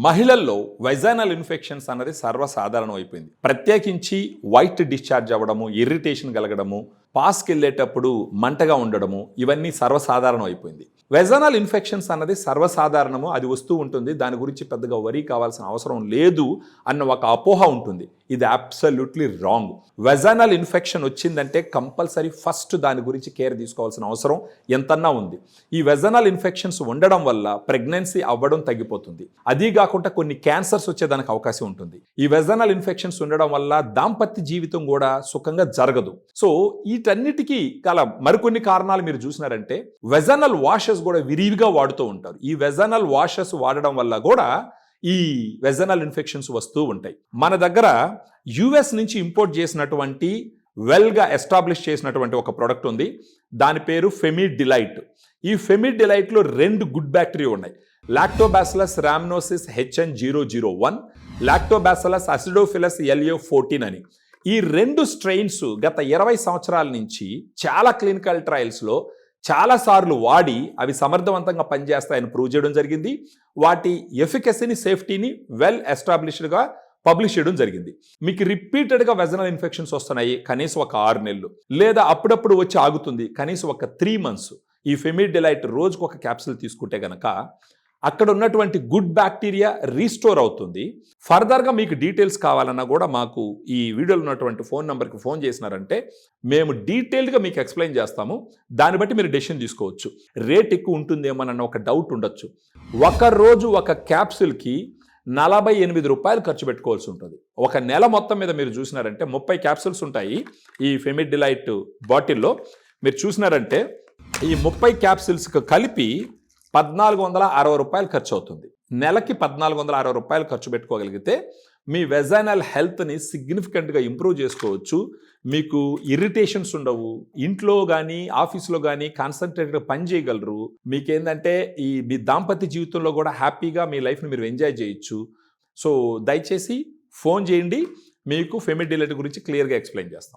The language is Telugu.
మహిళల్లో వెజైనల్ ఇన్ఫెక్షన్స్ అన్నది సర్వసాధారణం అయిపోయింది. ప్రత్యేకించి వైట్ డిశ్చార్జ్ అవ్వడము, ఇరిటేషన్ కలగడము, పాస్కి వెళ్ళేటప్పుడు మంటగా ఉండడము, ఇవన్నీ సర్వసాధారణం అయిపోయింది. వెజైనల్ ఇన్ఫెక్షన్స్ అన్నది సర్వసాధారణము, అది వస్తూ ఉంటుంది, దాని గురించి పెద్దగా వరీ కావాల్సిన అవసరం లేదు అన్న ఒక అపోహ ఉంటుంది. ఇది అబ్సల్యూట్లీ రాంగ్. వెజైనల్ ఇన్ఫెక్షన్ వచ్చిందంటే కంపల్సరీ ఫస్ట్ దాని గురించి కేర్ తీసుకోవాల్సిన అవసరం ఎంతన్నా ఉంది. ఈ వెజైనల్ ఇన్ఫెక్షన్స్ ఉండడం వల్ల ప్రెగ్నెన్సీ అవ్వడం తగ్గిపోతుంది. అదీ కాకుండా కొన్ని క్యాన్సర్స్ వచ్చేదానికి అవకాశం ఉంటుంది. ఈ వెజైనల్ ఇన్ఫెక్షన్స్ ఉండడం వల్ల దాంపత్య జీవితం కూడా సుఖంగా జరగదు. సో వీటన్నిటికీ గల మరికొన్ని కారణాలు మీరు చూసినారంటే వెజైనల్ వాషెస్ కూడా విరివిగా వాడుతూ ఉంటారు. ఈ వెజైనల్ వాషెస్ వాడడం వల్ల కూడా ఈ వెజైనల్ ఇన్ఫెక్షన్స్ వస్తూ ఉంటాయి. మన దగ్గర యుఎస్ నుంచి ఇంపోర్ట్ చేసినటువంటి వెల్గా ఎస్టాబ్లిష్ చేసినటువంటి ఒక ప్రోడక్ట్ ఉంది. దాని పేరు ఫెమిడిలైట్. ఈ ఫెమిడిలైట్లో 2 గుడ్ బ్యాక్టీరియా ఉన్నాయి. Lactobacillus rhamnosus HN001, lactobacillus acidophilus LA14 అని. ఈ 2 స్ట్రెయిన్స్ గత 20 సంవత్సరాల నుంచి చాలా క్లినికల్ ట్రయల్స్లో చాలాసార్లు వాడి అవి సమర్థవంతంగా పనిచేస్తాయని ప్రూవ్ చేయడం జరిగింది. వాటి ఎఫికసీని, సేఫ్టీని వెల్ ఎస్టాబ్లిష్డ్గా పబ్లిష్ చేయడం జరిగింది. మీకు రిపీటెడ్గా వెజైనల్ ఇన్ఫెక్షన్స్ వస్తున్నాయి, కనీసం ఒక 6 నెలలు, లేదా అప్పుడప్పుడు వచ్చి ఆగుతుంది, కనీసం ఒక 3 months. ఈ ఫెమిడిలైట్ రోజుకు ఒక క్యాప్సూల్ తీసుకుంటే గనక అక్కడ ఉన్నటువంటి గుడ్ బ్యాక్టీరియా రీస్టోర్ అవుతుంది. ఫర్దర్గా మీకు డీటెయిల్స్ కావాలన్నా కూడా మాకు ఈ వీడియోలో ఉన్నటువంటి ఫోన్ నెంబర్కి ఫోన్ చేసినారంటే మేము డీటెయిల్డ్గా మీకు ఎక్స్ప్లెయిన్ చేస్తాము. దాన్ని బట్టి మీరు డెసిషన్ తీసుకోవచ్చు. రేట్ ఎక్కువ ఉంటుందేమోనన్న ఒక డౌట్ ఉండొచ్చు. ఒక రోజు ఒక క్యాప్సూల్కి 48 రూపాయలు ఖర్చు పెట్టుకోవాల్సి ఉంటుంది. ఒక నెల మొత్తం మీద మీరు చూసినారంటే 30 క్యాప్సూల్స్ ఉంటాయి ఈ ఫెమిడిలైట్ బాటిల్లో. మీరు చూసినారంటే ఈ 30 క్యాప్సూల్స్కి కలిపి 1460 రూపాయలు ఖర్చు అవుతుంది. నెలకి 1460 రూపాయలు ఖర్చు పెట్టుకోగలిగితే మీ వెజైనల్ హెల్త్ని సిగ్నిఫికెంట్గా ఇంప్రూవ్ చేసుకోవచ్చు. మీకు ఇరిటేషన్స్ ఉండవు. ఇంట్లో కానీ ఆఫీస్లో కానీ కాన్సన్ట్రేట్గా పని చేయగలరు. మీకేంటంటే మీ దాంపత్య జీవితంలో కూడా హ్యాపీగా మీ లైఫ్ని మీరు ఎంజాయ్ చేయొచ్చు. సో దయచేసి ఫోన్ చేయండి, మీకు ఫెమిడిలైట్ గురించి క్లియర్గా ఎక్స్ప్లెయిన్ చేస్తాం.